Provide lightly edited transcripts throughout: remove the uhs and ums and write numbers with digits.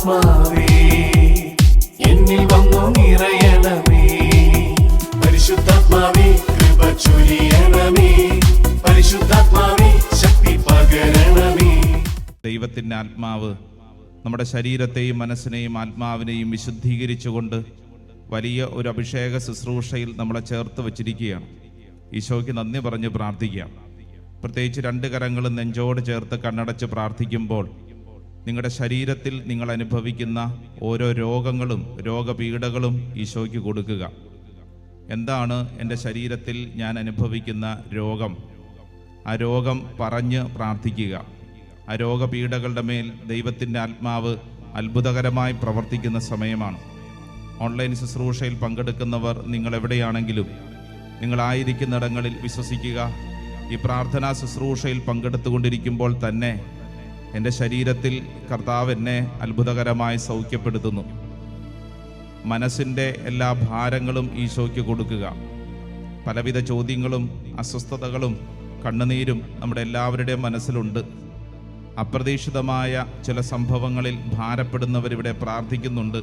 പരിശുദ്ധാത്മാവേ എന്നിൽ വന്നു നിറയണമേ. പരിശുദ്ധാത്മാവേ കൃപ ചൊരിയണമേ. പരിശുദ്ധാത്മാവേ ശക്തി പകരണമേ. ദൈവത്തിൻ്റെ ആത്മാവ് നമ്മുടെ ശരീരത്തെയും മനസ്സിനെയും ആത്മാവിനെയും വിശുദ്ധീകരിച്ചുകൊണ്ട് വലിയ ഒരു അഭിഷേക ശുശ്രൂഷയിൽ നമ്മളെ ചേർത്ത് വച്ചിരിക്കുകയാണ്. ഈശോയ്ക്ക് നന്ദി പറഞ്ഞ് പ്രാർത്ഥിക്കാം. പ്രത്യേകിച്ച് രണ്ട് കരങ്ങളും നെഞ്ചോട് ചേർത്ത് കണ്ണടച്ച് പ്രാർത്ഥിക്കുമ്പോൾ നിങ്ങളുടെ ശരീരത്തിൽ നിങ്ങൾ അനുഭവിക്കുന്ന ഓരോ രോഗങ്ങളും രോഗപീഠകളും ഈശോയ്ക്ക് കൊടുക്കുക. എന്താണ് എൻ്റെ ശരീരത്തിൽ ഞാൻ അനുഭവിക്കുന്ന രോഗം? ആ രോഗം പറഞ്ഞ് പ്രാർത്ഥിക്കുക. ആ രോഗപീഠകളുടെ മേൽ ദൈവത്തിൻ്റെ ആത്മാവ് അത്ഭുതകരമായി പ്രവർത്തിക്കുന്ന സമയമാണ്. ഓൺലൈൻ ശുശ്രൂഷയിൽ പങ്കെടുക്കുന്നവർ നിങ്ങളെവിടെയാണെങ്കിലും നിങ്ങളായിരിക്കുന്നിടങ്ങളിൽ വിശ്വസിക്കുക. ഈ പ്രാർത്ഥനാ ശുശ്രൂഷയിൽ പങ്കെടുത്തുകൊണ്ടിരിക്കുമ്പോൾ തന്നെ എൻ്റെ ശരീരത്തിൽ കർത്താവ് എന്നെ അത്ഭുതകരമായി സൗഖ്യപ്പെടുത്തുന്നു. മനസ്സിൻ്റെ എല്ലാ ഭാരങ്ങളും ഈശോയ്ക്ക് കൊടുക്കുക. പലവിധ ചോദ്യങ്ങളും അസ്വസ്ഥതകളും കണ്ണുനീരും നമ്മുടെ എല്ലാവരുടെയും മനസ്സിലുണ്ട്. അപ്രതീക്ഷിതമായ ചില സംഭവങ്ങളിൽ ഭാരപ്പെടുന്നവരിവിടെ പ്രാർത്ഥിക്കുന്നുണ്ട്.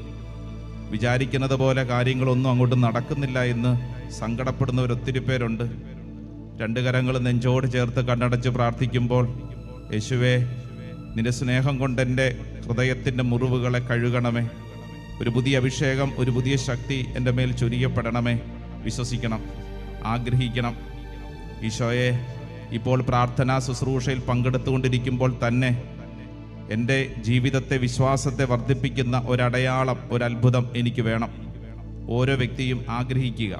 വിചാരിക്കുന്നത് പോലെ കാര്യങ്ങളൊന്നും അങ്ങോട്ട് നടക്കുന്നില്ല എന്ന് സങ്കടപ്പെടുന്നവരൊത്തിരി പേരുണ്ട്. രണ്ട് കരങ്ങൾ നെഞ്ചോട് ചേർത്ത് കണ്ണടച്ച് പ്രാർത്ഥിക്കുമ്പോൾ, യേശുവേ, നിന്റെ സ്നേഹം കൊണ്ട് എൻ്റെ ഹൃദയത്തിൻ്റെ മുറിവുകളെ കഴുകണമേ. ഒരു പുതിയ അഭിഷേകം, ഒരു പുതിയ ശക്തി എൻ്റെ മേൽ ചൊരിയപ്പെടണമേ. വിശ്വസിക്കണം, ആഗ്രഹിക്കണം. ഈശോയെ, ഇപ്പോൾ പ്രാർത്ഥനാ ശുശ്രൂഷയിൽ പങ്കെടുത്തുകൊണ്ടിരിക്കുമ്പോൾ തന്നെ എൻ്റെ ജീവിതത്തെ, വിശ്വാസത്തെ വർദ്ധിപ്പിക്കുന്ന ഒരടയാളം, ഒരത്ഭുതം എനിക്ക് വേണം. ഓരോ വ്യക്തിയും ആഗ്രഹിക്കുക.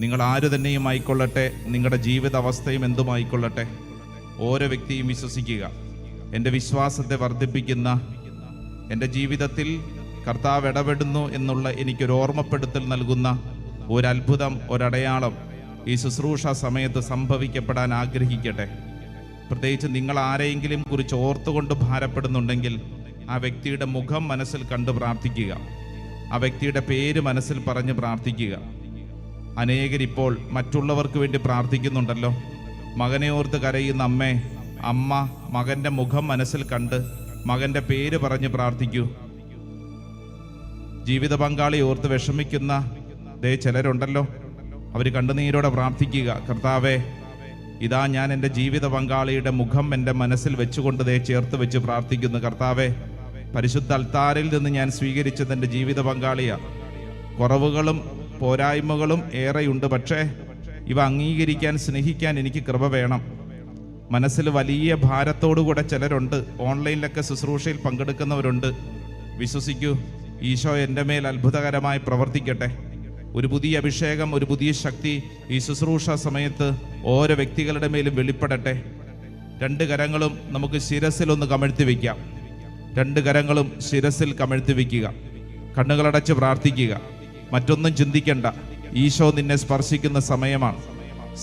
നിങ്ങൾ ആര് തന്നെയും ആയിക്കൊള്ളട്ടെ, നിങ്ങളുടെ ജീവിതാവസ്ഥയും എന്തുമായിക്കൊള്ളട്ടെ, ഓരോ വ്യക്തിയും വിശ്വസിക്കുക. എൻ്റെ വിശ്വാസത്തെ വർദ്ധിപ്പിക്കുന്ന, എൻ്റെ ജീവിതത്തിൽ കർത്താവ് ഇടപെടുന്നു എന്നുള്ള എനിക്കൊരു ഓർമ്മപ്പെടുത്തൽ നൽകുന്ന ഒരത്ഭുതം, ഒരടയാളം ഈ ശുശ്രൂഷ സമയത്ത് സംഭവിക്കപ്പെടാൻ ആഗ്രഹിക്കട്ടെ. പ്രത്യേകിച്ച് നിങ്ങൾ ആരെയെങ്കിലും കുറിച്ച് ഓർത്തുകൊണ്ട് ഭാരപ്പെടുന്നുണ്ടെങ്കിൽ ആ വ്യക്തിയുടെ മുഖം മനസ്സിൽ കണ്ട് പ്രാർത്ഥിക്കുക. ആ വ്യക്തിയുടെ പേര് മനസ്സിൽ പറഞ്ഞ് പ്രാർത്ഥിക്കുക. അനേകരിപ്പോൾ മറ്റുള്ളവർക്ക് വേണ്ടി പ്രാർത്ഥിക്കുന്നുണ്ടല്ലോ. മകനെ ഓർത്ത് കരയുന്ന അമ്മ മകൻ്റെ മുഖം മനസ്സിൽ കണ്ട് മകൻ്റെ പേര് പറഞ്ഞ് പ്രാർത്ഥിക്കൂ. ജീവിത പങ്കാളി ഓർത്ത് വിഷമിക്കുന്ന ചിലരുണ്ടല്ലോ, അവർ കണ്ണുനീരോടെ പ്രാർത്ഥിക്കുക. കർത്താവേ, ഇതാ ഞാൻ എൻ്റെ ജീവിത പങ്കാളിയുടെ മുഖം എൻ്റെ മനസ്സിൽ വെച്ചുകൊണ്ട് ചേർത്ത് വെച്ച് പ്രാർത്ഥിക്കുന്നു. കർത്താവേ, പരിശുദ്ധ അൽത്താരിൽ നിന്ന് ഞാൻ സ്വീകരിച്ചത് എൻ്റെ ജീവിത പങ്കാളിയാണ്. കുറവുകളും പോരായ്മകളും ഏറെയുണ്ട്, പക്ഷേ ഇവ അംഗീകരിക്കാൻ, സ്നേഹിക്കാൻ എനിക്ക് കൃപ വേണം. മനസ്സിൽ വലിയ ഭാരത്തോടുകൂടെ ചിലരുണ്ട്. ഓൺലൈനിലൊക്കെ ശുശ്രൂഷയിൽ പങ്കെടുക്കുന്നവരുണ്ട്. വിശ്വസിക്കൂ, ഈശോ എൻ്റെ മേൽ അത്ഭുതകരമായി പ്രവർത്തിക്കട്ടെ. ഒരു പുതിയ അഭിഷേകം, ഒരു പുതിയ ശക്തി ഈ ശുശ്രൂഷ സമയത്ത് ഓരോ വ്യക്തികളുടെ മേലും വെളിപ്പെടട്ടെ. രണ്ട് കരങ്ങളും നമുക്ക് ശിരസിലൊന്ന് കമഴ്ത്തി വയ്ക്കാം. രണ്ട് കരങ്ങളും ശിരസിൽ കമഴ്ത്തി വയ്ക്കുക. കണ്ണുകളടച്ച് പ്രാർത്ഥിക്കുക. മറ്റൊന്നും ചിന്തിക്കണ്ട. ഈശോ നിന്നെ സ്പർശിക്കുന്ന സമയമാണ്.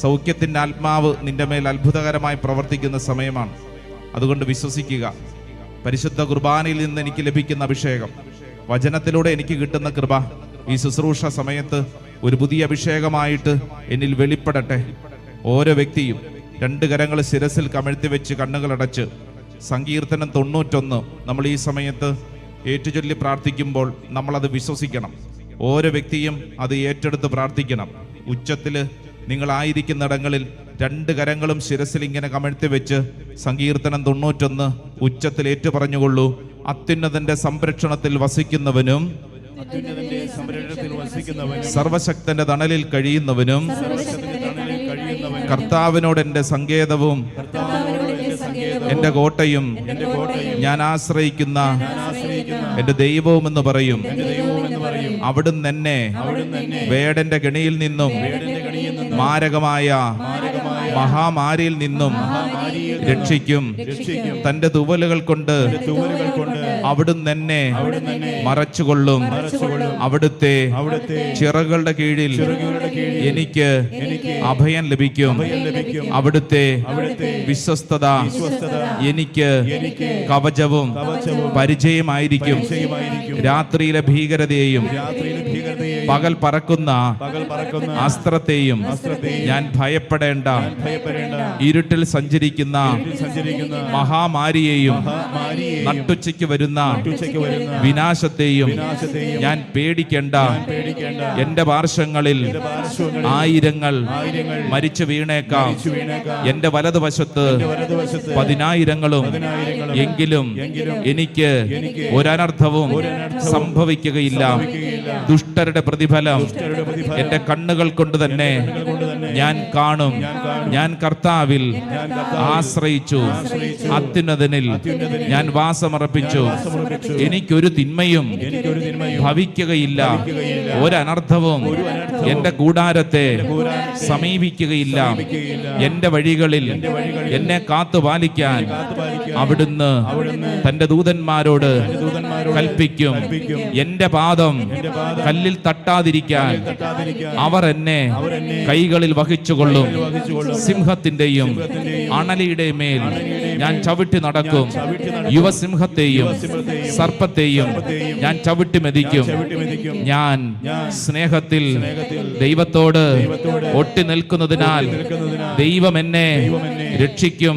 സൗഖ്യത്തിൻ്റെ ആത്മാവ് നിന്റെ മേൽ അത്ഭുതകരമായി പ്രവർത്തിക്കുന്ന സമയമാണ്. അതുകൊണ്ട് വിശ്വസിക്കുക. പരിശുദ്ധ കുർബാനയിൽ നിന്ന് എനിക്ക് ലഭിക്കുന്ന അഭിഷേകം, വചനത്തിലൂടെ എനിക്ക് കിട്ടുന്ന കൃപ ഈ ശുശ്രൂഷ സമയത്ത് ഒരു പുതിയ അഭിഷേകമായിട്ട് എന്നിൽ വെളിപ്പെടട്ടെ. ഓരോ വ്യക്തിയും രണ്ട് കരങ്ങൾ ശിരസിൽ കമഴ്ത്തി വെച്ച് കണ്ണുകളടച്ച് സങ്കീർത്തനം 91 നമ്മൾ ഈ സമയത്ത് ഏറ്റുചൊല്ലി പ്രാർത്ഥിക്കുമ്പോൾ നമ്മളത് വിശ്വസിക്കണം. ഓരോ വ്യക്തിയും അത് ഏറ്റെടുത്ത് പ്രാർത്ഥിക്കണം. ഉച്ചത്തിൽ നിങ്ങളായിരിക്കുന്നിടങ്ങളിൽ രണ്ട് കരങ്ങളും ശിരസിൽ ഇങ്ങനെ കമഴ്ത്തി വെച്ച് സങ്കീർത്തനം 91 ഉച്ചത്തിൽ ഏറ്റു പറഞ്ഞുകൊള്ളൂ. അത്യുന്നതന്റെ സംരക്ഷണത്തിൽ വസിക്കുന്നവനും സർവശക്തന്റെ തണലിൽ കഴിയുന്നവനും കർത്താവിനോട് എൻ്റെ സങ്കേതവും എൻ്റെ കോട്ടയും ഞാൻ ആശ്രയിക്കുന്ന എൻ്റെ ദൈവവും എന്ന് പറയും. അവിടുന്ന് എന്നെ വേടന്റെ കെണിയിൽ നിന്നും മാരകമായ മഹാമാരിയിൽ നിന്നും രക്ഷിക്കും. തന്റെ തുവലുകൾ കൊണ്ട് അവിടുന്ന് എന്നെ മറച്ചുകൊള്ളും. അവിടുത്തെ ചിറകുകളുടെ കീഴിൽ എനിക്ക് അഭയം ലഭിക്കും. അവിടുത്തെ വിശ്വസ്തത എനിക്ക് കവചവും പരിചയമായിരിക്കും. രാത്രിയിലെ ഭീകരതയെയും പകൽ പറക്കുന്ന അസ്ത്രത്തെയും ഞാൻ ഭയപ്പെടേണ്ട. ഇരുട്ടിൽ സഞ്ചരിക്കുന്ന മഹാമാരിയെയും നട്ടുച്ചയ്ക്ക് വരുന്ന വിനാശത്തെയും ഞാൻ പേടിക്കേണ്ട. എന്റെ പാർശ്വങ്ങളിൽ ആയിരങ്ങൾ മരിച്ചു വീണേക്കാം, എന്റെ വലതുവശത്ത് 10,000-ങ്ങളും, എങ്കിലും എനിക്ക് ഒരനർത്ഥവും സംഭവിക്കുകയില്ല. ദുഷ്ടരുടെ പ്രതിഫലം എന്റെ കണ്ണുകൾ കൊണ്ട് തന്നെ ഞാൻ കാണും. ഞാൻ കർത്താവിൽ ആശ്രയിച്ചു, അത്യുന്നതനിൽ ഞാൻ വാസമർപ്പിച്ചു. എനിക്കൊരു തിന്മയും ഭവിക്കുകയില്ല, ഒരനർത്ഥവും എന്റെ കൂടാരത്തെ സമീപിക്കുകയില്ല. എന്റെ വഴികളിൽ എന്നെ കാത്തുപാലിക്കാൻ അവിടുന്ന് തന്റെ ദൂതന്മാരോട് കൽപ്പിക്കും. എന്റെ പാദം കല്ലിൽ തട്ടാതിരിക്കാൻ അവർ എന്നെ കൈകളിൽ വഹിച്ചുകൊള്ളും. സിംഹത്തിന്റെയും അണലിയുടെയും മേൽ ഞാൻ ചവിട്ടി നടക്കും. യുവസിംഹത്തെയും സർപ്പത്തെയും ഞാൻ ചവിട്ടി മെതിക്കും. ഞാൻ സ്നേഹത്തിൽ ദൈവത്തോട് ഒട്ടി നിൽക്കുന്നതിനാൽ ദൈവം എന്നെ രക്ഷിക്കും.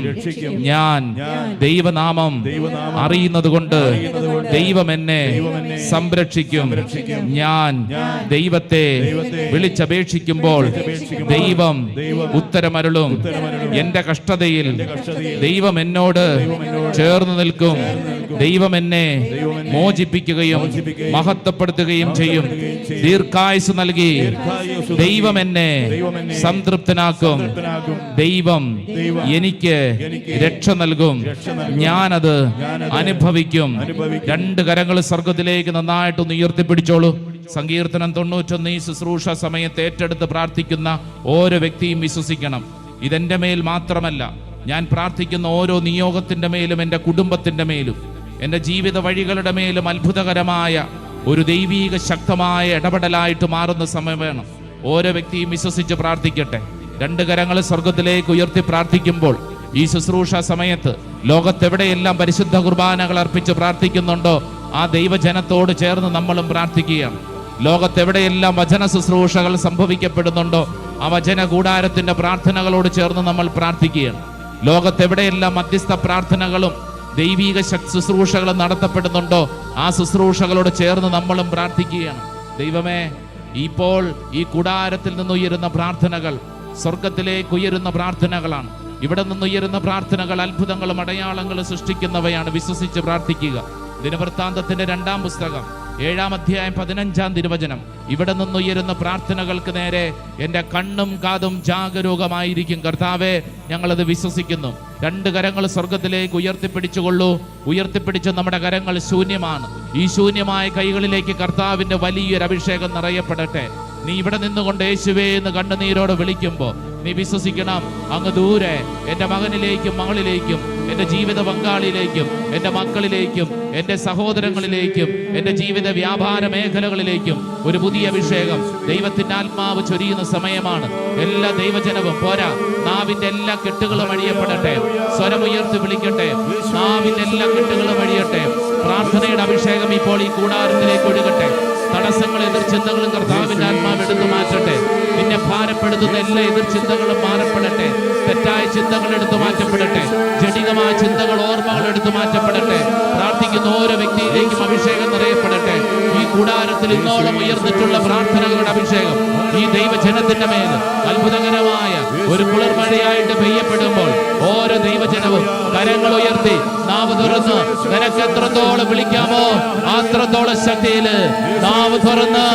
ഞാൻ ദൈവനാമം അറിയുന്നത് കൊണ്ട് ദൈവം എന്നെ സംരക്ഷിക്കും. ഞാൻ ദൈവത്തെ വിളിച്ചപേക്ഷിക്കുമ്പോൾ ദൈവം ഉത്തരമരുളും. എന്റെ കഷ്ടതയിൽ ദൈവം എന്നോട് ചേർന്ന് നിൽക്കും. ദൈവം എന്നെ മോചിപ്പിക്കുകയും മഹത്വപ്പെടുത്തുകയും ചെയ്യും. ദീർഘായുസ് നൽകി ദൈവം എന്നെ സംതൃപ്തനാക്കും. ദൈവം എനിക്ക് രക്ഷ നൽകും. ഞാനത് അനുഭവിക്കും. 2 കരങ്ങൾ സ്വർഗത്തിലേക്ക് നന്നായിട്ടൊന്ന് ഉയർത്തിപ്പിടിച്ചോളൂ. സങ്കീർത്തനം 91 ഈ ശുശ്രൂഷ സമയത്ത് ഏറ്റെടുത്ത് പ്രാർത്ഥിക്കുന്ന ഓരോ വ്യക്തിയും വിശ്വസിക്കണം, ഇതെന്റെ മേൽ മാത്രമല്ല, ഞാൻ പ്രാർത്ഥിക്കുന്ന ഓരോ നിയോഗത്തിന്റെ മേലും, എൻ്റെ കുടുംബത്തിന്റെ മേലും, എൻ്റെ ജീവിത വഴികളുടെ മേലും അത്ഭുതകരമായ ഒരു ദൈവീക ശക്തമായ ഇടപെടലായിട്ട് മാറുന്ന സമയം വേണം. ഓരോ വ്യക്തിയും വിശ്വസിച്ച് പ്രാർത്ഥിക്കട്ടെ. 2 കരങ്ങൾ സ്വർഗത്തിലേക്ക് ഉയർത്തി പ്രാർത്ഥിക്കുമ്പോൾ ഈ ശുശ്രൂഷ സമയത്ത് ലോകത്തെവിടെയെല്ലാം പരിശുദ്ധ കുർബാനകൾ അർപ്പിച്ച് പ്രാർത്ഥിക്കുന്നുണ്ടോ ആ ദൈവജനത്തോട് ചേർന്ന് നമ്മളും പ്രാർത്ഥിക്കുകയാണ്. ലോകത്തെവിടെയെല്ലാം വചന ശുശ്രൂഷകൾ സംഭവിക്കപ്പെടുന്നുണ്ടോ ആ വചന കൂടാരത്തിന്റെ പ്രാർത്ഥനകളോട് ചേർന്ന് നമ്മൾ പ്രാർത്ഥിക്കുകയാണ്. ലോകത്തെവിടെയെല്ലാം മധ്യസ്ഥ പ്രാർത്ഥനകളും ദൈവീക ശുശ്രൂഷകളും നടത്തപ്പെടുന്നുണ്ടോ ആ ശുശ്രൂഷകളോട് ചേർന്ന് നമ്മളും പ്രാർത്ഥിക്കുകയാണ്. ദൈവമേ, ഇപ്പോൾ ഈ കൂടാരത്തിൽ നിന്നുയരുന്ന പ്രാർത്ഥനകൾ സ്വർഗത്തിലേക്ക് ഉയരുന്ന പ്രാർത്ഥനകളാണ്. ഇവിടെ നിന്നുയരുന്ന പ്രാർത്ഥനകൾ അത്ഭുതങ്ങളും അടയാളങ്ങളും സൃഷ്ടിക്കുന്നവയാണ്. വിശ്വസിച്ച് പ്രാർത്ഥിക്കുക. ദിനവൃത്താന്തത്തിന്റെ 2-ാം പുസ്തകം 7-ാം അധ്യായം 15-ാം തിരുവചനം. ഇവിടെ നിന്നുയരുന്ന പ്രാർത്ഥനകൾക്ക് നേരെ എൻ്റെ കണ്ണും കാതും ജാഗരൂകമായിരിക്കും. കർത്താവേ, ഞങ്ങളത് വിശ്വസിക്കുന്നു. 2 കരങ്ങൾ സ്വർഗത്തിലേക്ക് ഉയർത്തിപ്പിടിച്ചുകൊള്ളൂ. ഉയർത്തിപ്പിടിച്ച നമ്മുടെ കരങ്ങൾ ശൂന്യമാണ്. ഈ ശൂന്യമായ കൈകളിലേക്ക് കർത്താവിന്റെ വലിയൊരു അഭിഷേകം നിറയപ്പെടട്ടെ. നീ ഇവിടെ നിന്നുകൊണ്ട് യേശുവേ എന്ന് കണ്ണുനീരോടെ വിളിക്കുമ്പോൾ നീ വിശ്വസിക്കണം, അങ്ങ് ദൂരെ എൻ്റെ മകനിലേക്കും മകളിലേക്കും എൻ്റെ ജീവിത പങ്കാളിയിലേക്കും എൻ്റെ മക്കളിലേക്കും എൻ്റെ സഹോദരങ്ങളിലേക്കും എൻ്റെ ജീവിത വ്യാപാര മേഖലകളിലേക്കും ഒരു പുതിയ അഭിഷേകം ദൈവത്തിൻ്റെ ആത്മാവ് ചൊരിയുന്ന സമയമാണ്. എല്ലാ ദൈവജനവും പോരാ, നാവിൻ്റെ എല്ലാ കെട്ടുകളും അഴിയപ്പെടട്ടെ. സ്വരമുയർത്തി വിളിക്കട്ടെ. നാവിൻ്റെ എല്ലാ കെട്ടുകളും അഴിയട്ടെ. പ്രാർത്ഥനയുടെ അഭിഷേകം ഇപ്പോൾ ഈ കൂടാരത്തിലേക്ക് ഒഴുകട്ടെ. തടസ്സങ്ങൾ, എതിർചിന്തകളും കർത്താവിന്റെ ആത്മാവ് എടുത്തു മാറ്റട്ടെ. നിന്നെ ഭാരപ്പെടുത്തുന്ന എല്ലാ എതിർചിന്തകളും മാറപ്പെടട്ടെ. തെറ്റായ ചിന്തകൾ എടുത്തു മാറ്റപ്പെടട്ടെ. ജഡികമായ ചിന്തകൾ, ഓർമ്മകൾ എടുത്തു മാറ്റപ്പെടട്ടെ. പ്രാർത്ഥിക്കുന്ന ഓരോ വ്യക്തിയിലേക്കും അഭിഷേകം നിറയപ്പെടട്ടെ. ഈ കൂടാരത്തിൽ ഇന്നോളം ഉയർന്നിട്ടുള്ള പ്രാർത്ഥനകളുടെ അഭിഷേകം ഈ ദൈവജനത്തിന്റെ മേൽ അത്ഭുതകരമായ ഒരു കുളിർമഴയായിട്ട് പെയ്യപ്പെടുമ്പോൾ ഓരോ ദൈവജനവും കരങ്ങൾ ഉയർത്തി നാവ് തുറന്ന് നിനക്ക് എത്രത്തോളം വിളിക്കാമോ അത്രത്തോളം ശക്തിയില് നാവ് തുറന്ന്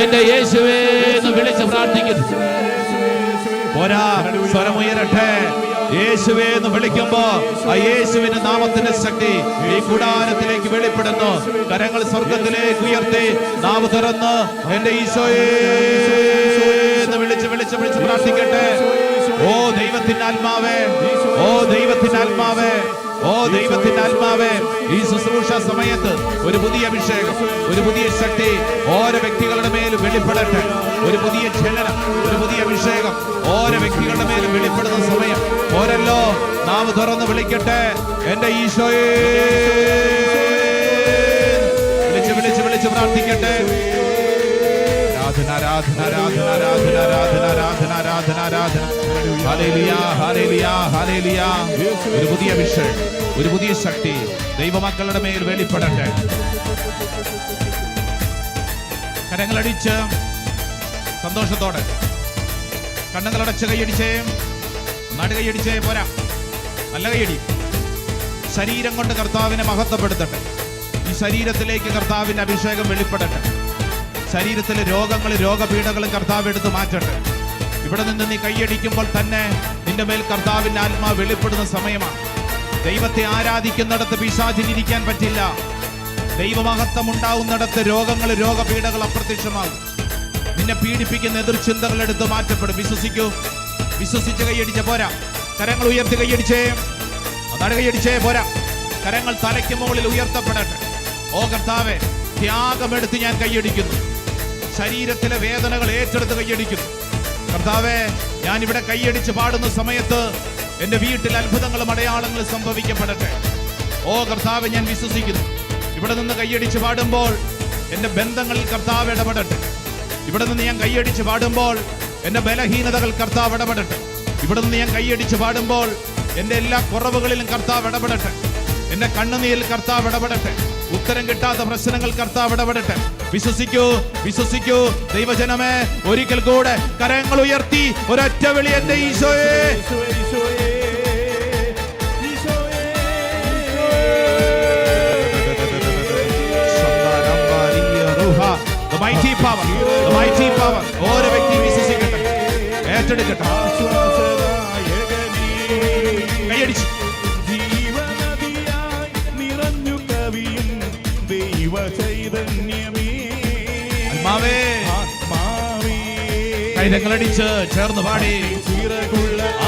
എന്റെ യേശുവേ എന്ന് വിളിച്ച് പ്രാർത്ഥിക്കുന്നു. പോരാ, സ്വരമുയരട്ടെ. യേശുവേ എന്ന് വിളിക്കുമ്പോ ആ യേശുവിന്റെ നാമത്തിന്റെ ശക്തി ഈ കൂടാരത്തിലേക്ക് വെളിപ്പെടുന്നു. കരങ്ങൾ സ്വർഗത്തിലേക്ക് ഉയർത്തി നാവ് തുറന്ന് എന്റെ ഈശോയേ എന്ന് വിളിച്ച് വിളിച്ച് വിളിച്ച് പ്രാർത്ഥിക്കട്ടെ. ഓ ദൈവത്തിന്റെ ആത്മാവേ, ഓ ദൈവത്തിന്റെ ആത്മാവേ, ഓ ദൈവത്തിന്റെ ആത്മാവേ, ഈ ശുശ്രൂഷ സമയത്ത് ഒരു പുതിയ അഭിഷേകം, ഒരു പുതിയ ശക്തി ഓരോ വ്യക്തികളുടെ മേലും വെളിപ്പെടട്ടെ. ഒരു പുതിയ ജനനം, ഒരു പുതിയ അഭിഷേകം ഓരോ വ്യക്തികളുടെ മേലും വെളിപ്പെടുന്ന സമയം ഓരല്ലോ നാം തുറന്ന് വിളിക്കട്ടെ. എന്റെ ഈശോയെ വിളിച്ച് വിളിച്ച് വിളിച്ച് പ്രാർത്ഥിക്കട്ടെ. ആരാധന ആരാധന ആരാധന ആരാധന ആരാധന ആരാധന ആരാധന ആരാധന. Hallelujah hallelujah hallelujah. ഒരു പുതിയ അഭിഷേകം, ഒരു പുതിയ ശക്തി ദൈവമക്കളുടെ മേൽ വെളിപ്പെടട്ടെ. കരങ്ങളടിച്ച് സന്തോഷത്തോടെ കണ്ണുകളടച്ച് കൈയടിച്ചേ, നടുകൈയടിച്ചേ. പോരാ, നല്ല കൈയടി. ശരീരം കൊണ്ട് കർത്താവിനെ മഹത്വപ്പെടുത്തട്ടെ. ഈ ശരീരത്തിലേക്ക് കർത്താവിന്റെ അഭിഷേകം വെളിപ്പെടട്ടെ. ശരീരത്തിലെ രോഗങ്ങളും രോഗപീഠകളും കർത്താവ് എടുത്ത് മാറ്റട്ടെ. ഇവിടെ നിന്ന് നീ കൈയടിക്കുമ്പോൾ തന്നെ നിന്റെ മേൽ കർത്താവിന്റെ ആത്മാവ് വെളിപ്പെടുന്ന സമയമാണ്. ദൈവത്തെ ആരാധിക്കുന്നിടത്ത് പിശാചിനിരിക്കാൻ പറ്റില്ല. ദൈവമഹത്വം ഉണ്ടാവുന്നിടത്ത് രോഗങ്ങളും രോഗപീഠകൾ അപ്രത്യക്ഷമാകും. നിന്നെ പീഡിപ്പിക്കുന്ന എതിർചിന്തകൾ എടുത്ത് മാറ്റപ്പെടും. വിശ്വസിക്കൂ, വിശ്വസിച്ച് കൈയടിച്ച. പോരാ, കരങ്ങൾ ഉയർത്തി കൈയടിച്ചേ, അതാണ് കൈയടിച്ചേ. പോരാ, കരങ്ങൾ തലയ്ക്ക് മുകളിൽ ഉയർത്തപ്പെടട്ടെ. ഓ കർത്താവേ, ത്യാഗമെടുത്ത് ഞാൻ കൈയടിക്കുന്നു. ശരീരത്തിലെ വേദനകൾ ഏറ്റെടുത്ത് കൈയടിക്കുന്നു. കർത്താവേ, ഞാൻ ഇവിടെ കൈയടിച്ച് പാടുന്ന സമയത്ത് എന്റെ വീട്ടിൽ അത്ഭുതങ്ങളും അടയാളങ്ങളും സംഭവിക്കപ്പെടട്ടെ. ഓ കർത്താവെ, ഞാൻ വിശ്വസിക്കുന്നു. ഇവിടെ നിന്ന് കൈയടിച്ച് പാടുമ്പോൾ എന്റെ ബന്ധങ്ങളിൽ കർത്താവ് ഇടപെടട്ടെ. ഇവിടെ നിന്ന് ഞാൻ കൈയടിച്ച് പാടുമ്പോൾ എന്റെ ബലഹീനതകൾ കർത്താവ് ഇടപെടട്ടെ. ഇവിടെ നിന്ന് ഞാൻ കൈയടിച്ച് പാടുമ്പോൾ എന്റെ എല്ലാ കുറവുകളിലും കർത്താവ് ഇടപെടട്ടെ. എന്റെ കണ്ണുനീരിൽ കർത്താവ് ഇടപെടട്ടെ. ഉത്തരം കിട്ടാത്ത പ്രശ്നങ്ങൾ കർത്താവ് ഇടപെടട്ടെ. വിശ്വസിക്കൂ, വിശ്വസിക്കൂ ദൈവജനമേ. ഒരിക്കൽ കൂടെ കരങ്ങൾ ഉയർത്തി ഒരൊറ്റ വിളി, എന്റെ ഈശോയെ. The mighty power, the mighty power. ഓരോ വ്യക്തി വിശ്വസിക്കട്ടെ, ഏറ്റെടുക്കട്ടെ. കൈയടിച്ച് കൈതങ്ങളടിച്ച് ചേർന്ന് പാടി.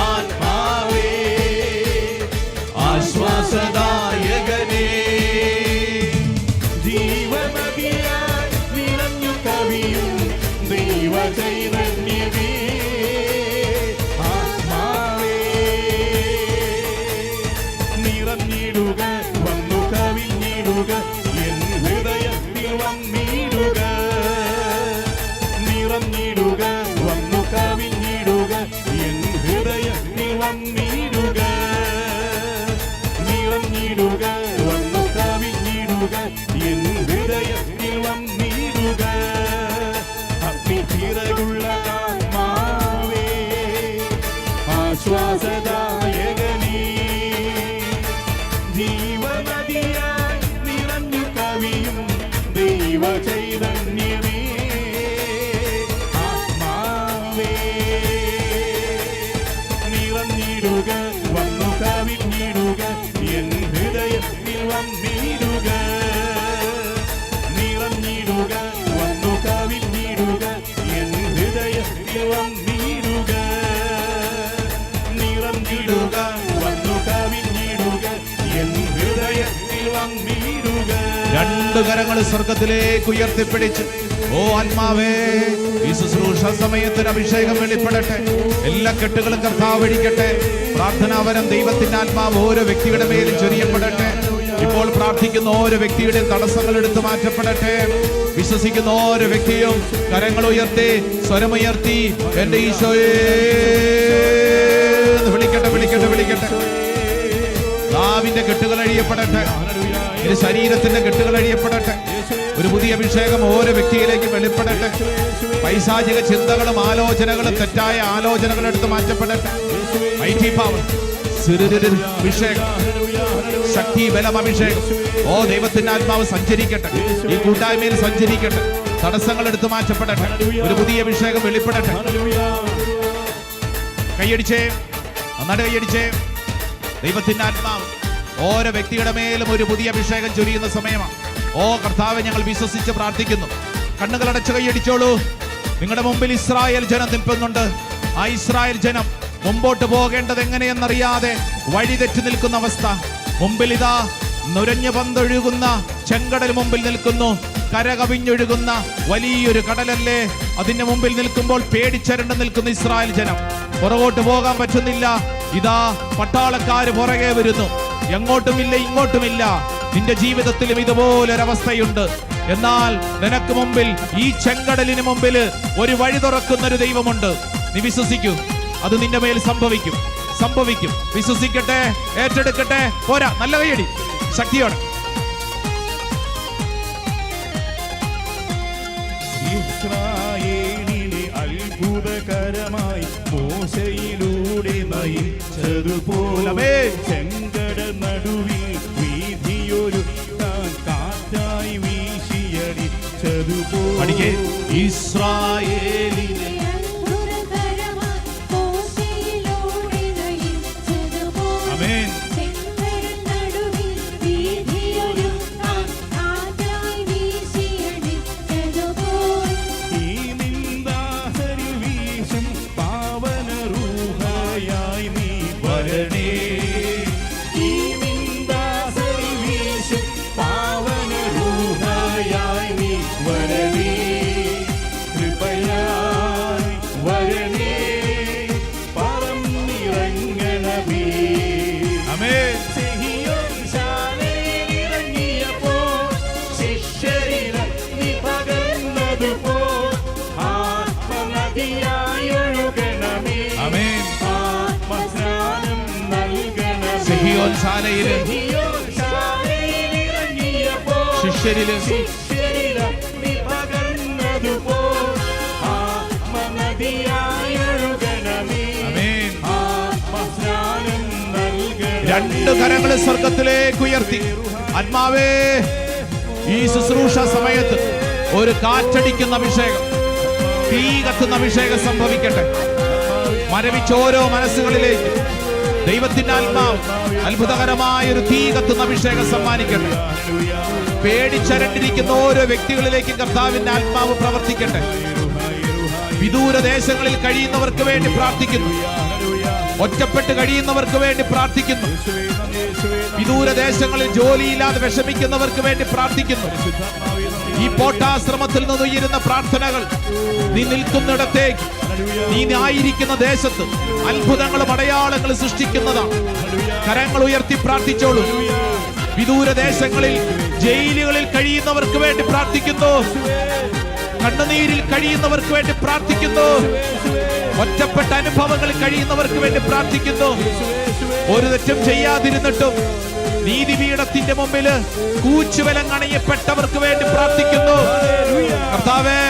ആത്മാവേ, ആശ്വാസദായകനേ, ജീവനദിയായി നിറഞ്ഞു കവിയും ദൈവചൈതന്യമേ. ആത്മാവേ, നിറഞ്ഞിടുക, വന്നു കവിഞ്ഞിടുക, എൻ ഹൃദയത്തിൽ വന്നിടുക. നിറഞ്ഞിടുക, വന്നു കവിഞ്ഞിടുക, എൻ ഹൃദയത്തിൽ വന്നിടുക. നിറഞ്ഞിടുക, വന്നു കവിഞ്ഞിടുക, എൻ ഹൃദയത്തിൽ വന്നിടുക. അഗ്നിച്ചിറകുള്ള ആത്മാവേ, ആശ്വാസദായകനേ, ജീവനദിയായി നിറഞ്ഞു കവിയും ദൈവചൈതന്യമേ. ആത്മാവേ, നിറഞ്ഞിടുക, വന്നു കവിഞ്ഞിടുക, എൻ ഹൃദയത്തിൽ വന്നിടുക. നിറഞ്ഞിടുക, വന്നു കവിഞ്ഞിടുക, എൻ ഹൃദയത്തിൽ വന്നിടുക. നിറഞ്ഞിടുക, വന്നു കവിഞ്ഞിടുക, എൻ ഹൃദയത്തിൽ വന്നിടുക. രണ്ടു കരങ്ങൾ സ്വർഗത്തിലേക്ക് ഉയർത്തിപ്പിടിച്ച്, ഓ ആത്മാവേ, ഈ ശുശ്രൂഷ സമയത്തിന് അഭിഷേകം വെളിപ്പെടട്ടെ. എല്ലാ കെട്ടുകളും കർത്താവ് അഴിക്കട്ടെ. പ്രാർത്ഥനാവരം ദൈവത്തിന്റെ ആത്മാവ് ഓരോ വ്യക്തിയുടെ മേലും ചൊരിയപ്പെടട്ടെ. ഇപ്പോൾ പ്രാർത്ഥിക്കുന്ന ഓരോ വ്യക്തിയുടെയും തടസ്സങ്ങൾ എടുത്തു മാറ്റപ്പെടട്ടെ. വിശ്വസിക്കുന്ന ഓരോ വ്യക്തിയും കരങ്ങൾ ഉയർത്തി, സ്വരമുയർത്തി, എന്റെ ഈശോയെ വിളിക്കട്ടെ, വിളിക്കട്ടെ, വിളിക്കട്ടെ. നാവിന്റെ കെട്ടുകൾ അഴിയപ്പെടട്ടെ. എന്റെ ശരീരത്തിന്റെ കെട്ടുകൾ അഴിയപ്പെടട്ടെ. ഒരു പുതിയ അഭിഷേകം ഓരോ വ്യക്തിയിലേക്ക് വെളിപ്പെടട്ടെ. പൈശാചിക ചിന്തകളും ആലോചനകളും തെറ്റായ ആലോചനകളും എടുത്ത് മാറ്റപ്പെടട്ടെ. മൈറ്റി പവർ, അഭിഷേകം, ശക്തി, ബലം, അഭിഷേകം. ഓ ദൈവത്തിന്റെ ആത്മാവ് സഞ്ചരിക്കട്ടെ, ഈ കൂട്ടായ്മയിൽ സഞ്ചരിക്കട്ടെ. തടസ്സങ്ങൾ എടുത്ത് മാറ്റപ്പെടട്ടെ. ഒരു പുതിയ അഭിഷേകം വെളിപ്പെടട്ടെ. കൈയടിച്ചേ, നന്നായിട്ട് കൈയടിച്ചേ. ദൈവത്തിന്റെ ആത്മാവ് ഓരോ വ്യക്തിയുടെ മേലും ഒരു പുതിയ അഭിഷേകം ചൊരിയുന്ന സമയമാണ്. ഓ കർത്താവെ, ഞങ്ങൾ വിശ്വസിച്ച് പ്രാർത്ഥിക്കുന്നു. കണ്ണുകളടച്ച് കൈയടിച്ചോളൂ. നിങ്ങളുടെ മുമ്പിൽ ഇസ്രായേൽ ജനം നിൽക്കുന്നുണ്ട്. ആ ഇസ്രായേൽ ജനം മുമ്പോട്ട് പോകേണ്ടത് എങ്ങനെയെന്നറിയാതെ വഴിതെറ്റി നിൽക്കുന്ന അവസ്ഥ. മുമ്പിൽ ഇതാ നുരഞ്ഞു പന്തൊഴുകുന്ന ചെങ്കടൽ മുമ്പിൽ നിൽക്കുന്നു. കരകവിഞ്ഞൊഴുകുന്ന വലിയൊരു കടലല്ലേ അതിന്റെ മുമ്പിൽ നിൽക്കുമ്പോൾ പേടിച്ചരണ്ട് നിൽക്കുന്ന ഇസ്രായേൽ ജനം. പുറകോട്ട് പോകാൻ പറ്റുന്നില്ല. ഇതാ പട്ടാളക്കാര് പുറകെ വരുന്നു. എങ്ങോട്ടുമില്ല, ഇങ്ങോട്ടുമില്ല. നിന്റെ ജീവിതത്തിലും ഇതുപോലൊരവസ്ഥയുണ്ട്. എന്നാൽ നിനക്ക് മുമ്പിൽ ഈ ചെങ്കടലിന് മുമ്പിൽ ഒരു വഴി തുറക്കുന്ന ഒരു ദൈവമുണ്ട്. നീ വിശ്വസിക്കൂ, അത് നിന്റെ മേൽ സംഭവിക്കും. വിശ്വസിക്കട്ടെ, ഏറ്റെടുക്കട്ടെ. പോരാ, നല്ല കൈയടി, ശക്തിയോടെ. ഇസ്രായേലിനെ അത്ഭുതകരമായി മോശയിലൂടെ നയിച്ചതുപോലെ ചെങ്കടൽ നടുവിൽ വീതിയൊരു കാറ്റായി വീശിയടിച്ചതുപോലെ ഇസ്രായേലിനെ ആമേൻ. ശിഷ്യരില് രണ്ട് കരങ്ങൾ സ്വർഗത്തിലേക്ക് ഉയർത്തി, ആത്മാവേ, ഈ ശുശ്രൂഷ സമയത്ത് ഒരു കാറ്റടിക്കുന്ന അഭിഷേകം, തീ കത്തുന്ന അഭിഷേകം സംഭവിക്കട്ടെ. മരവിച്ച ഓരോ മനസ്സുകളിലേക്ക് ദൈവത്തിന്റെ ആത്മാവ് അത്ഭുതകരമായ ഒരു തീ കത്തുന്ന അഭിഷേകം സമ്മാനിക്കട്ടെ. പേടിച്ചരണ്ടിരിക്കുന്ന ഓരോ വ്യക്തികളിലേക്കും കർത്താവിന്റെ ആത്മാവ് പ്രവർത്തിക്കട്ടെ. വിദൂര ദേശങ്ങളിൽ കഴിയുന്നവർക്ക് വേണ്ടി പ്രാർത്ഥിക്കുന്നു. ഒറ്റപ്പെട്ട് കഴിയുന്നവർക്ക് വേണ്ടി പ്രാർത്ഥിക്കുന്നു. വിദൂര ദേശങ്ങളിൽ ജോലിയില്ലാതെ വിഷമിക്കുന്നവർക്ക് വേണ്ടി പ്രാർത്ഥിക്കുന്നു. ഈ പോട്ടാശ്രമത്തിൽ നിന്ന് ഉയരുന്ന പ്രാർത്ഥനകൾ നീ നിൽക്കുന്നിടത്തേക്ക്, നീ ആയിരിക്കുന്ന ദേശത്ത് അത്ഭുതങ്ങളും അടയാളങ്ങളും സൃഷ്ടിക്കുന്നതാണ്. കരങ്ങൾ ഉയർത്തി പ്രാർത്ഥിച്ചോളൂ. വിദൂര ദേശങ്ങളിൽ ജയിലുകളിൽ കഴിയുന്നവർക്ക് വേണ്ടി പ്രാർത്ഥിക്കുന്നു. കണ്ണുനീരിൽ കഴിയുന്നവർക്ക് വേണ്ടി പ്രാർത്ഥിക്കുന്നു. ഒറ്റപ്പെട്ട അനുഭവങ്ങളിൽ കഴിയുന്നവർക്ക് വേണ്ടി പ്രാർത്ഥിക്കുന്നു. ഒരു തെറ്റും ചെയ്യാതിരുന്നിട്ടും നീതിപീഠത്തിന്റെ മുമ്പിൽ കൂച്ചുവിലങ്ങണയപ്പെട്ടവർക്ക് വേണ്ടി പ്രാർത്ഥിക്കുന്നു. കർത്താവേ,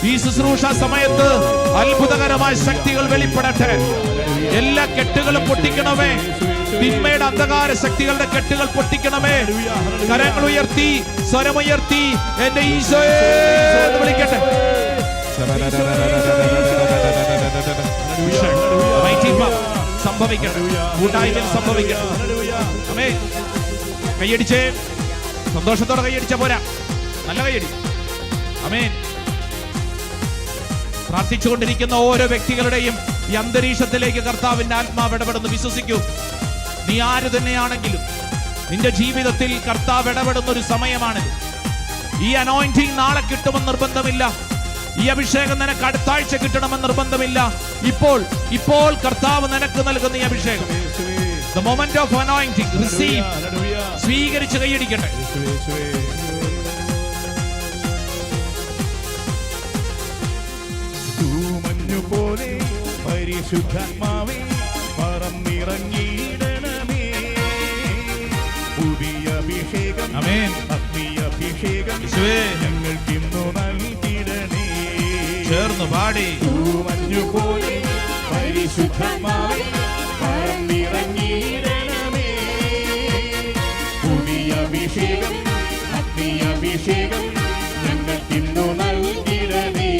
ഈ ശുശ്രൂഷ സമയത്ത് അത്ഭുതകരമായ ശക്തികൾ വെളിപ്പെടട്ടെ. എല്ലാ കെട്ടുകളും പൊട്ടിക്കണമേ. തിന്മയുടെ അന്ധകാര ശക്തികളുടെ കെട്ടുകൾ പൊട്ടിക്കണമേ. കരങ്ങൾ ഉയർത്തി, സ്വരമുയർത്തി എന്റെ ഈശോയെ എന്ന് വിളിക്കട്ടെ. സംഭവിക്കട്ടെ, കൂട്ടായ്മ സംഭവിക്കട്ടെ. ആമേൻ. കൈയടിച്ചേ, സന്തോഷത്തോടെ കൈയടിച്ച പോരാ, നല്ല കൈയടി. ആമേൻ. പ്രാർത്ഥിച്ചുകൊണ്ടിരിക്കുന്ന ഓരോ വ്യക്തികളുടെയും ഈ അന്തരീക്ഷത്തിലേക്ക് കർത്താവിന്റെ ആത്മാവ് ഇടപെടുന്നു. വിശ്വസിക്കൂ, നീ ആര് തന്നെയാണെങ്കിലും നിന്റെ ജീവിതത്തിൽ കർത്താവ് ഇടപെടുന്ന ഒരു സമയമാണിത്. ഈ അനോയിന്റിംഗ് നാളെ കിട്ടുമെന്ന് നിർബന്ധമില്ല. ഈ അഭിഷേകം നിനക്ക് അടുത്ത ആഴ്ച കിട്ടണമെന്ന് നിർബന്ധമില്ല. ഇപ്പോൾ കർത്താവ് നിനക്ക് നൽകുന്ന ഈ അഭിഷേകം, the moment of anointing, receive, സ്വീകരിച്ച് കൈയടിക്കട്ടെ. പോലെ പരിശുദ്ധാത്മാവേ പറന്നിറങ്ങിയിടണമേ. പുതിയ അഭിഷേകം, ആത്മീയ അഭിഷേകം ഞങ്ങൾക്കിന്നു നൽകിടണേ. ചേർന്ന് പാടി. പോലെ പരിശുദ്ധാത്മാവേ പറന്നിറങ്ങിയിടണമേ. പുതിയ അഭിഷേകം, ആത്മീയ അഭിഷേകം ഞങ്ങൾക്കിന്നു നൽകിടണേ.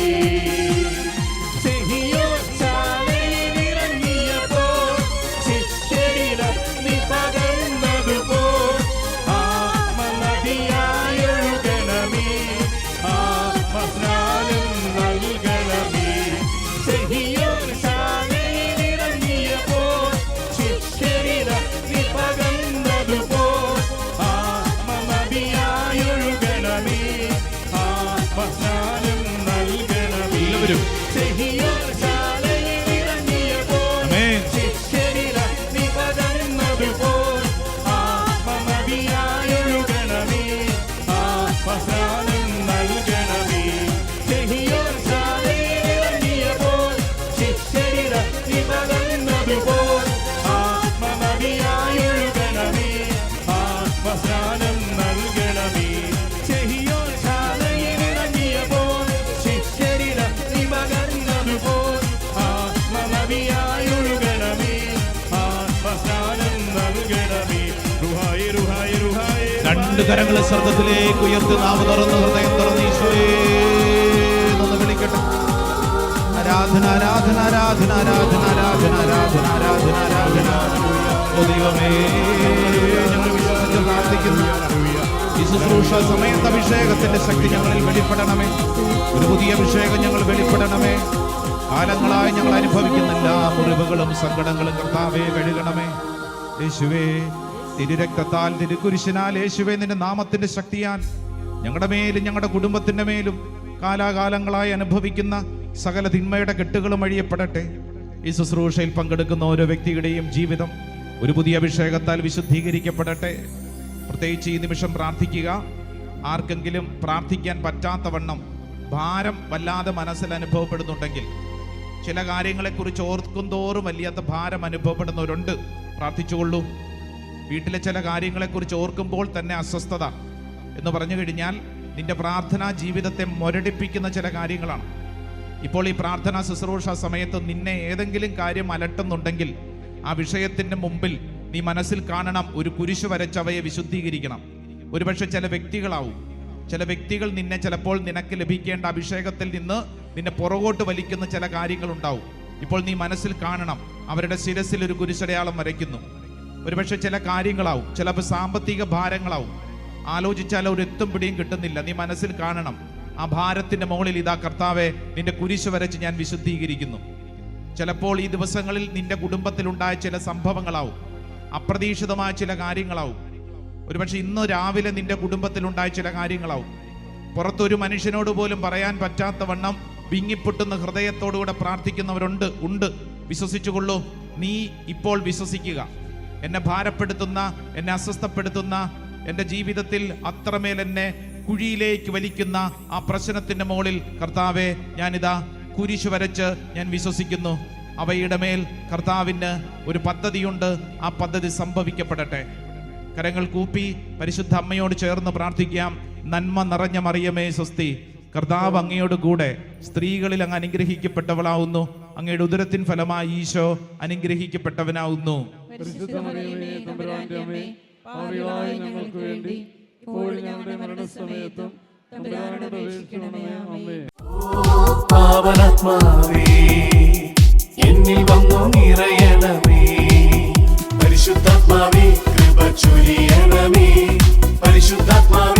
കരങ്ങളെ സ്വർഗത്തിലേക്ക് ഉയർത്തി നാം തുറന്ന് ഹൃദയം തുറന്ന് ഈശോയെ എന്ന് വിളിക്കട്ടെ. ആരാധന ആരാധന ആരാധന ആരാധന ആരാധന ആരാധന ആരാധന ആരാധന. ഓ ദൈവമേ, ഞങ്ങൾ വിശ്വസിച്ച് പ്രാർത്ഥിക്കുന്നു. ഈ ശുശ്രൂഷ സമയത്ത് അഭിഷേകത്തിന്റെ ശക്തി ഞങ്ങളിൽ വെളിപ്പെടണമേ. ഒരു പുതിയ അഭിഷേകം ഞങ്ങൾ വെളിപ്പെടണമേ. കാലങ്ങളായി ഞങ്ങൾ അനുഭവിക്കുന്ന എല്ലാ മുറിവുകളും സങ്കടങ്ങളും കർത്താവേ കഴുകണമേ. യേശുവേ, തിരുരക്തത്താൽ തിരുക്കുരിശിനാൽ യേശുവേ നിന്റെ നാമത്തിന്റെ ശക്തിയാൽ ഞങ്ങളുടെ മേലും ഞങ്ങളുടെ കുടുംബത്തിന്റെ മേലും കാലാകാലങ്ങളായി അനുഭവിക്കുന്ന സകല തിന്മയുടെ കെട്ടുകളും അഴിയപ്പെടട്ടെ. ഈ ശുശ്രൂഷയിൽ പങ്കെടുക്കുന്ന ഓരോ വ്യക്തിയുടെയും ജീവിതം ഒരു പുതിയ അഭിഷേകത്താൽ വിശുദ്ധീകരിക്കപ്പെടട്ടെ. പ്രത്യേകിച്ച് ഈ നിമിഷം പ്രാർത്ഥിക്കുക. ആർക്കെങ്കിലും പ്രാർത്ഥിക്കാൻ പറ്റാത്തവണ്ണം ഭാരം വല്ലാതെ മനസ്സിൽ അനുഭവപ്പെടുന്നുണ്ടെങ്കിൽ, ചില കാര്യങ്ങളെക്കുറിച്ച് ഓർക്കും തോറും വലിയാത്ത ഭാരം അനുഭവപ്പെടുന്നവരുണ്ട്, പ്രാർത്ഥിച്ചുകൊള്ളൂ. വീട്ടിലെ ചില കാര്യങ്ങളെക്കുറിച്ച് ഓർക്കുമ്പോൾ തന്നെ അസ്വസ്ഥത എന്ന് പറഞ്ഞു കഴിഞ്ഞാൽ നിന്റെ പ്രാർത്ഥനാ ജീവിതത്തെ മുരടിപ്പിക്കുന്ന ചില കാര്യങ്ങളാണ്. ഇപ്പോൾ ഈ പ്രാർത്ഥനാ ശുശ്രൂഷ സമയത്ത് നിന്നെ ഏതെങ്കിലും കാര്യം അലട്ടുന്നുണ്ടെങ്കിൽ ആ വിഷയത്തിൻ്റെ മുമ്പിൽ നീ മനസ്സിൽ കാണണം, ഒരു കുരിശ് വരച്ചവയെ വിശുദ്ധീകരിക്കണം. ഒരുപക്ഷെ ചില വ്യക്തികളാവും, ചില വ്യക്തികൾ നിന്നെ ചിലപ്പോൾ നിനക്ക് ലഭിക്കേണ്ട അഭിഷേകത്തിൽ നിന്ന് നിന്നെ പുറകോട്ട് വലിക്കുന്ന ചില കാര്യങ്ങളുണ്ടാവും. ഇപ്പോൾ നീ മനസ്സിൽ കാണണം, അവരുടെ ശിരസിൽ ഒരു കുരിശടയാളം വരയ്ക്കുന്നു. ഒരുപക്ഷെ ചില കാര്യങ്ങളാവും, ചിലപ്പോൾ സാമ്പത്തിക ഭാരങ്ങളാവും, ആലോചിച്ചാൽ ഒരു എത്തും പിടിയും കിട്ടുന്നില്ല. നീ മനസ്സിൽ കാണണം, ആ ഭാരത്തിന്റെ മുകളിൽ ഇതാ കർത്താവെ നിന്റെ കുരിശ് വരച്ച് ഞാൻ വിശുദ്ധീകരിക്കുന്നു. ചിലപ്പോൾ ഈ ദിവസങ്ങളിൽ നിന്റെ കുടുംബത്തിലുണ്ടായ ചില സംഭവങ്ങളാവും, അപ്രതീക്ഷിതമായ ചില കാര്യങ്ങളാവും. ഒരുപക്ഷെ ഇന്ന് രാവിലെ നിന്റെ കുടുംബത്തിലുണ്ടായ ചില കാര്യങ്ങളാവും. പുറത്തൊരു മനുഷ്യനോട് പോലും പറയാൻ പറ്റാത്തവണ്ണം വിങ്ങിപ്പൊട്ടുന്ന ഹൃദയത്തോടുകൂടെ പ്രാർത്ഥിക്കുന്നവരുണ്ട്. വിശ്വസിച്ചുകൊള്ളൂ. നീ ഇപ്പോൾ വിശ്വസിക്കുക. എന്നെ ഭാരപ്പെടുത്തുന്ന, എന്നെ അസ്വസ്ഥപ്പെടുത്തുന്ന, എൻ്റെ ജീവിതത്തിൽ അത്രമേൽ എന്നെ കുഴിയിലേക്ക് വലിക്കുന്ന ആ പ്രശ്നത്തിന്റെ മുകളിൽ കർത്താവെ ഞാനിതാ കുരിശ് വരച്ച് ഞാൻ വിശ്വസിക്കുന്നു. അവയുടെ മേൽ കർത്താവിന് ഒരു പദ്ധതിയുണ്ട്. ആ പദ്ധതി സംഭവിക്കപ്പെടട്ടെ. കരങ്ങൾ കൂപ്പി പരിശുദ്ധ അമ്മയോട് ചേർന്ന് പ്രാർത്ഥിക്കാം. നന്മ നിറഞ്ഞ മറിയമേ സ്വസ്തി, കർത്താവ് അങ്ങയോട് കൂടെ സ്ത്രീകളിൽ അങ്ങ് അനുഗ്രഹിക്കപ്പെട്ടവളാവുന്നു. അങ്ങയുടെ ഉദരത്തിൻ ഫലമായി ഈശോ അനുഗ്രഹിക്കപ്പെട്ടവനാവുന്നു. പാവനാത്മാവേ എന്നിൽ വന്നു നിറയണമേ. പരിശുദ്ധാത്മാവേ കൃപ ചൊരിയണമേ. പരിശുദ്ധാത്മാവേ